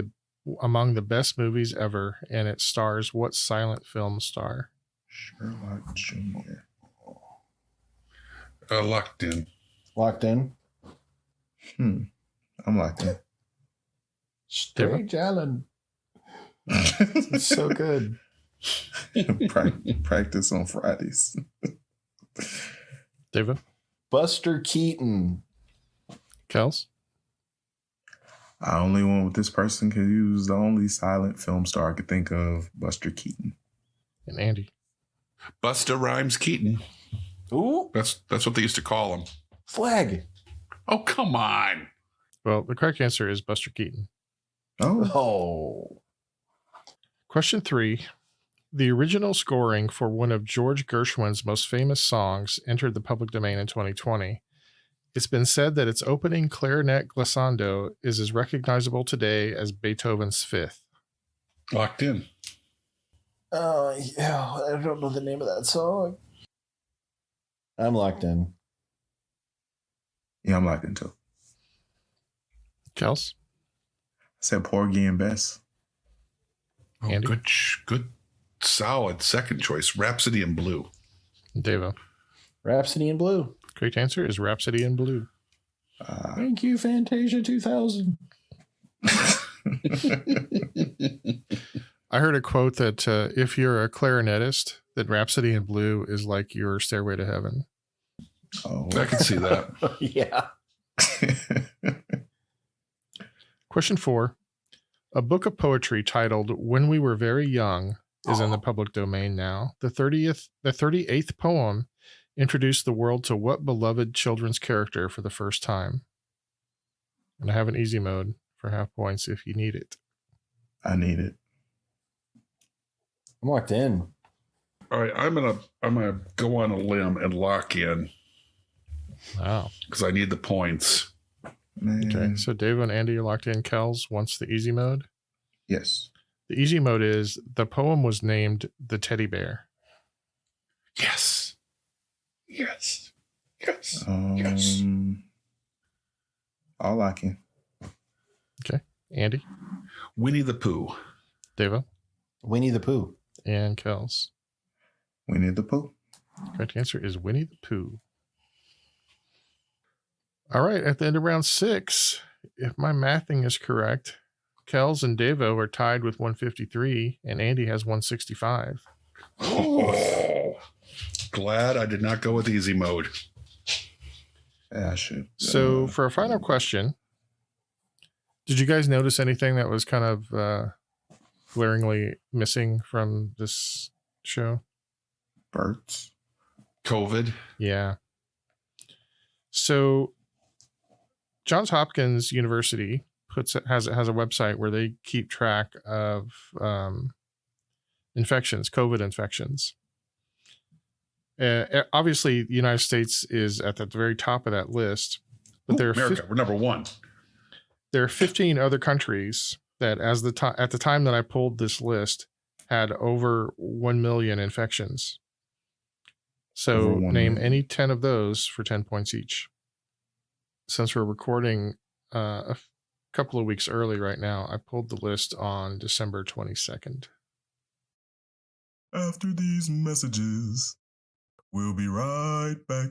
among the best movies ever, and it stars what silent film star? Sherlock Jr. Locked in. Locked in? I'm locked in. Strange Alan. It's so good. Practice on Fridays. David? Buster Keaton. Kels? I only went with this person because he was the only silent film star I could think of, Buster Keaton. And Andy? Busta Rhymes Keaton. Ooh. That's what they used to call him. Flag. Oh, come on. Well, the correct answer is Buster Keaton. Oh. Question 3. The original scoring for one of George Gershwin's most famous songs entered the public domain in 2020. It's been said that its opening clarinet glissando is as recognizable today as Beethoven's Fifth. Locked in. Yeah, I don't know the name of that song. I'm locked in. Yeah, I'm locked in too. Kels? I said Porgy and Bess. Oh, Andy? good, solid second choice. Rhapsody in Blue. Devo? Rhapsody in Blue. Correct answer is Rhapsody in Blue. Thank you, Fantasia 2000. I heard a quote that if you're a clarinetist, that Rhapsody in Blue is like your Stairway to Heaven. Oh, I can see that. Yeah. Question 4. A book of poetry titled When We Were Very Young is in the public domain now. The 38th poem introduced the world to what beloved children's character for the first time? And I have an easy mode for half points if you need it. I need it. I'm locked in. All right, I'm gonna go on a limb and lock in. Wow. Because I need the points. Man. Okay, so Dave and Andy are locked in. Kels wants the easy mode. Yes. The easy mode is the poem was named The Teddy Bear. Yes. Yes. Yes. Yes. I'll lock in. Okay. Andy? Winnie the Pooh. Deva? Winnie the Pooh. And Kels? Winnie the Pooh. Correct answer is Winnie the Pooh. All right. At the end of round 6, if my mathing is correct, Kels and Devo are tied with 153 and Andy has 165. Oh, glad I did not go with easy mode. Yeah, I should. So for our final question, did you guys notice anything that was kind of glaringly missing from this show? Birds. COVID. Yeah. So Johns Hopkins University has a website where they keep track of infections, COVID infections. Obviously, the United States is at the very top of that list, but there are America, we're number 1. There are 15 other countries that, at the time that I pulled this list, had over 1 million infections. So name any 10 of those for 10 points each. Since we're recording a couple of weeks early right now, I pulled the list on December 22nd. After these messages, we'll be right back.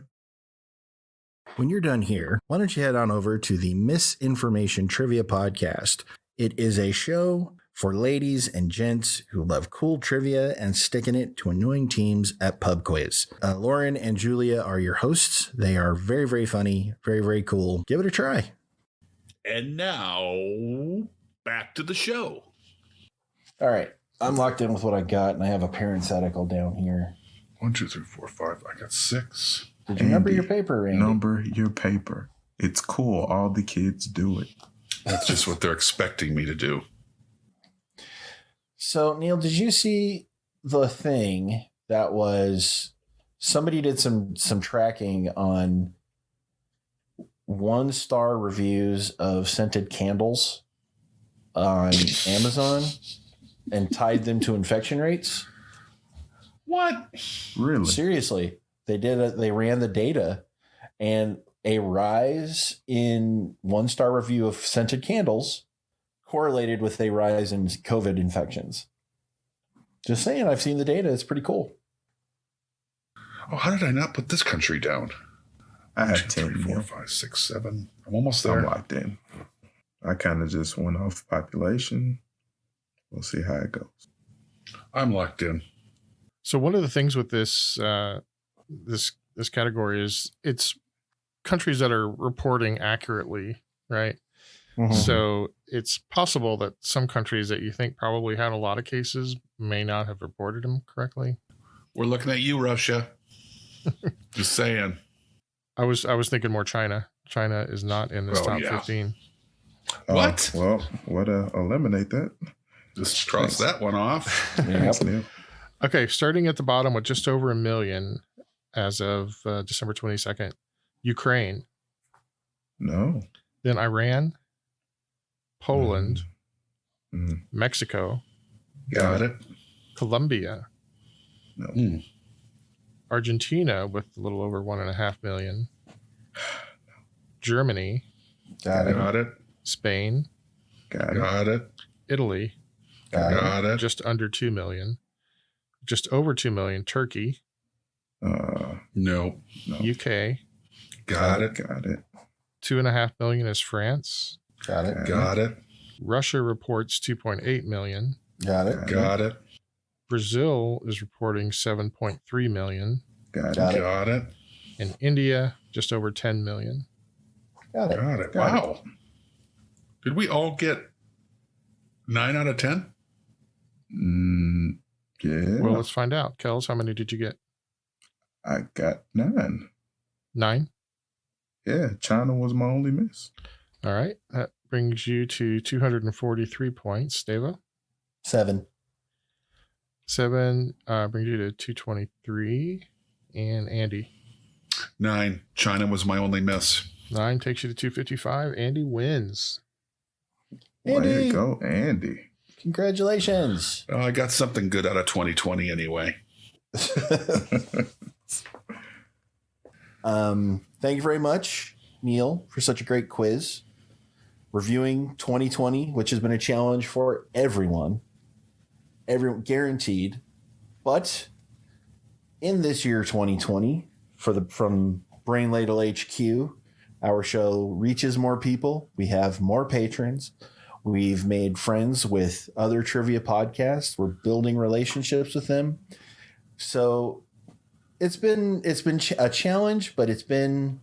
When you're done here, why don't you head on over to the Misinformation Trivia Podcast. It is a show for ladies and gents who love cool trivia and sticking it to annoying teams at pub quiz. Lauren and Julia are your hosts. They are very, very funny, very, very cool. Give it a try. And now, back to the show. All right. I'm locked in with what I got, and I have a parenthetical down here. 1, 2, 3, 4, 5. I got 6. Did you number your paper, Randy? Number your paper. It's cool. All the kids do it. That's just what they're expecting me to do. So, Neil, did you see the thing that was somebody did some tracking on 1-star reviews of scented candles on Amazon and tied them to infection rates. What? Really? Seriously, they ran the data, and a rise in 1-star review of scented candles correlated with a rise in COVID infections. Just saying, I've seen the data. It's pretty cool. Oh, how did I not put this country down? I have 2, 3, 10. 4, 5, 6, 7. I'm almost there. I'm locked in. I kind of just went off population. We'll see how it goes. I'm locked in. So one of the things with this this category is it's countries that are reporting accurately, right? Mm-hmm. So it's possible that some countries that you think probably had a lot of cases may not have reported them correctly. We're looking at you, Russia. Just saying. I was thinking more China. China is not in this top 15. What? Well, eliminate that. Just cross that one off. Yep. Okay, starting at the bottom with just over 1 million as of December 22nd. Ukraine. No. Then Iran. Poland. Mm. Mexico. Got it. Colombia. No. Argentina with a little over 1.5 million. Germany. Got it. Spain. Got it. Italy. Got it. Just under 2 million. Just over 2 million. Turkey. No. UK. Got it. 2.5 million is France. Got it. Got it. Russia reports 2.8 million. Got it. Got it. Brazil is reporting 7.3 million. Got it. And India, just over 10 million. Got it. Got it. Wow. Did we all get 9 out of 10? Yeah. Well, let's find out. Kels, how many did you get? I got 9. 9? Yeah, China was my only miss. All right. That brings you to 243 points. Devo? 7. 7 brings you to 223. And Andy? 9. China was my only miss. 9 takes you to 255. Andy wins. Andy. Way to go, Andy. Congratulations. I got something good out of 2020 anyway. Thank you very much, Neil, for such a great quiz. Reviewing 2020, which has been a challenge for everyone guaranteed. But in this year, 2020, from Brain Ladle HQ, our show reaches more people. We have more patrons. We've made friends with other trivia podcasts. We're building relationships with them. So it's been a challenge, but it's been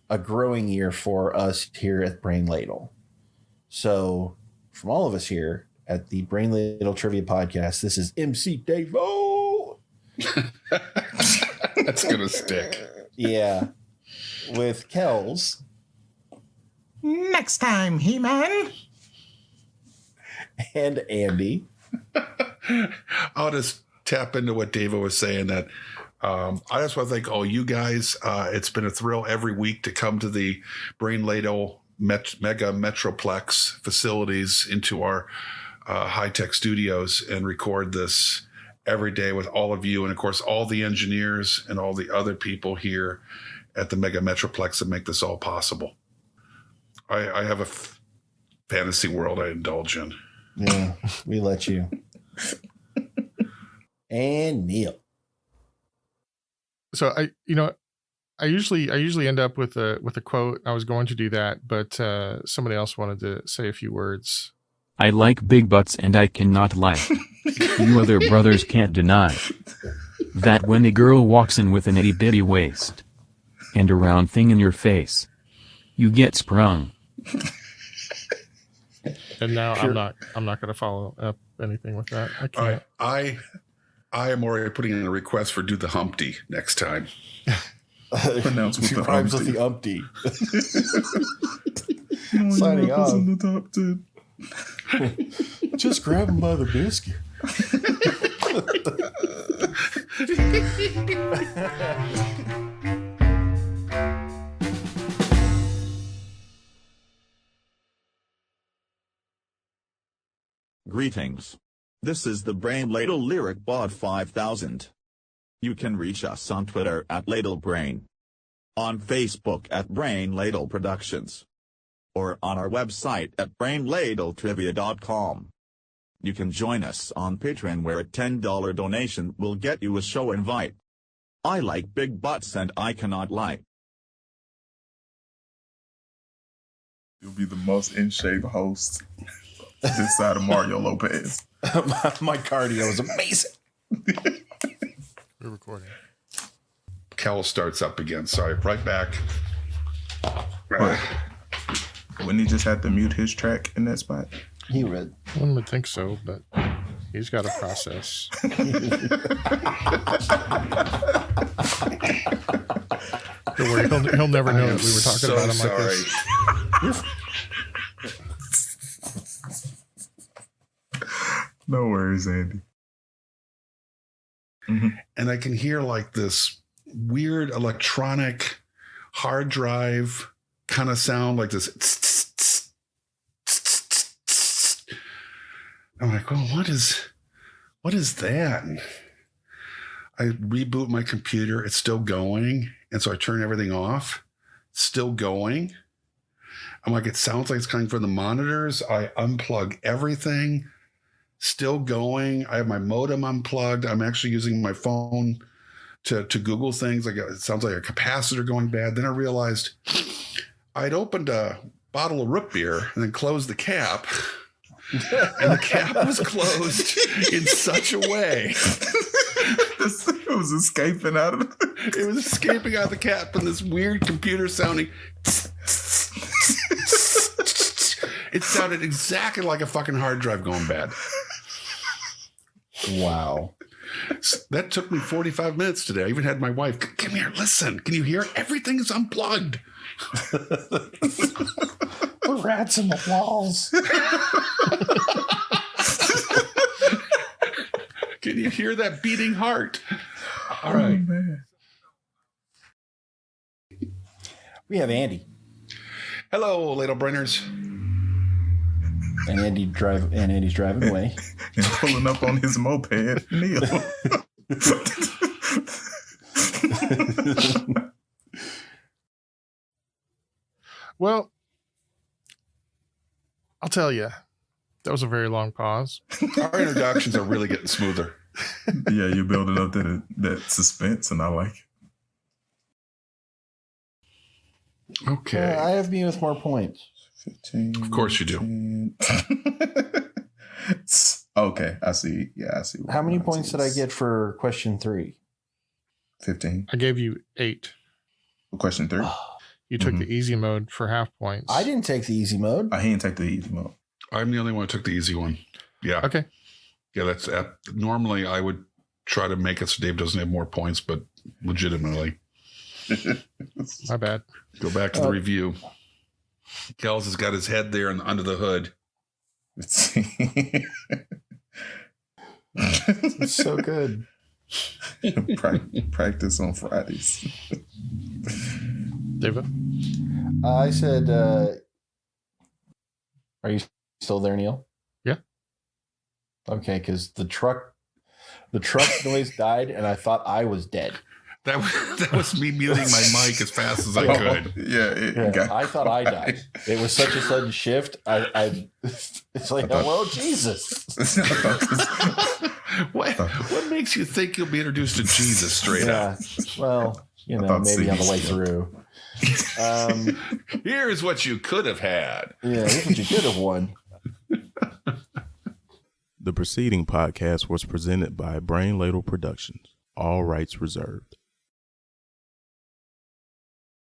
a growing year for us here at Brain Ladle. So from all of us here at the Brain Ladle Trivia Podcast, this is MC Davo. That's going to stick. Yeah. With Kels. Next time, He-Man. And Andy. I'll just tap into what Davo was saying that I just want to thank all you guys. It's been a thrill every week to come to the Brain Ladle Mega Metroplex facilities into our high-tech studios and record this every day with all of you. And, of course, all the engineers and all the other people here at the Mega Metroplex that make this all possible. I have a fantasy world I indulge in. Yeah, we let you. And Neil. So I usually end up with a quote. I was going to do that, but somebody else wanted to say a few words. I like big butts and I cannot lie. You other brothers can't deny that when a girl walks in with an itty bitty waist and a round thing in your face, you get sprung. And now I'm not going to follow up anything with that. I can't. I am already putting in a request for do the Humpty next time. Pronounce with the rhymes with the Humpty. Signing off. In the top 10. Just grab him by the biscuit. Greetings. This is the Brain Ladle Lyric Bot 5000. You can reach us on Twitter at LadleBrain, on Facebook at Brain Ladle Productions, or on our website at brainladletrivia.com. You can join us on Patreon, where a $10 donation will get you a show invite. I like big butts and I cannot lie. You'll be the most in shape host this side of Mario Lopez. My cardio is amazing. We're recording. Kel starts up again. Sorry, right back. Wouldn't he just have to mute his track in that spot? He would. One would think so, but he's got a process. Don't worry, he'll never know that we were talking about him like this. No worries, Andy. Mm-hmm. And I can hear like this weird electronic hard drive kind of sound, like this. I'm like, oh, what is that? And I reboot my computer. It's still going. And so I turn everything off. It's still going. I'm like, it sounds like it's coming from the monitors. I unplug everything. Still going. I have my modem unplugged. I'm actually using my phone to Google things. Like, it sounds like a capacitor going bad. Then I realized I'd opened a bottle of root beer and then closed the cap. And the cap was closed in such a way. It was escaping out of it. It was escaping out of the cap and this weird computer sounding. It sounded exactly like a fucking hard drive going bad. Wow. That took me 45 minutes today. I even had my wife, come here, listen. Can you hear? Everything is unplugged. We're rats in the walls. Can you hear that beating heart? All right. Oh, man. We have Andy. Hello, Ladle Brainers. And Andy's driving away. And pulling up on his moped, Neil. Well, I'll tell you, that was a very long pause. Our introductions are really getting smoother. Yeah, you're building up that suspense, and I like it. Okay. I have me with more points. 15. Of course you do. Okay, I see. Yeah, I see. How many points did I get for question 3? 15. I gave you 8. Question 3. You took the easy mode for half points. I didn't take the easy mode. I didn't take the easy mode. I'm the only one who took the easy one. Yeah. Okay. Yeah, that's normally I would try to make it so Dave doesn't have more points, but legitimately. My bad. Go back to the review. Kels has got his head there and under the hood. It's so good. Practice on Fridays. David? I said, are you still there, Neil? Yeah. Okay, because the truck noise died, and I thought I was dead. That was me muting my mic as fast as I could. I thought I died. It was such a sudden shift. It's like, hello, Jesus. What makes you think you'll be introduced to Jesus straight up? Well, maybe on the way through. Here's what you could have had. Yeah, here's what you could have won. The preceding podcast was presented by Brain Ladle Productions. All rights reserved.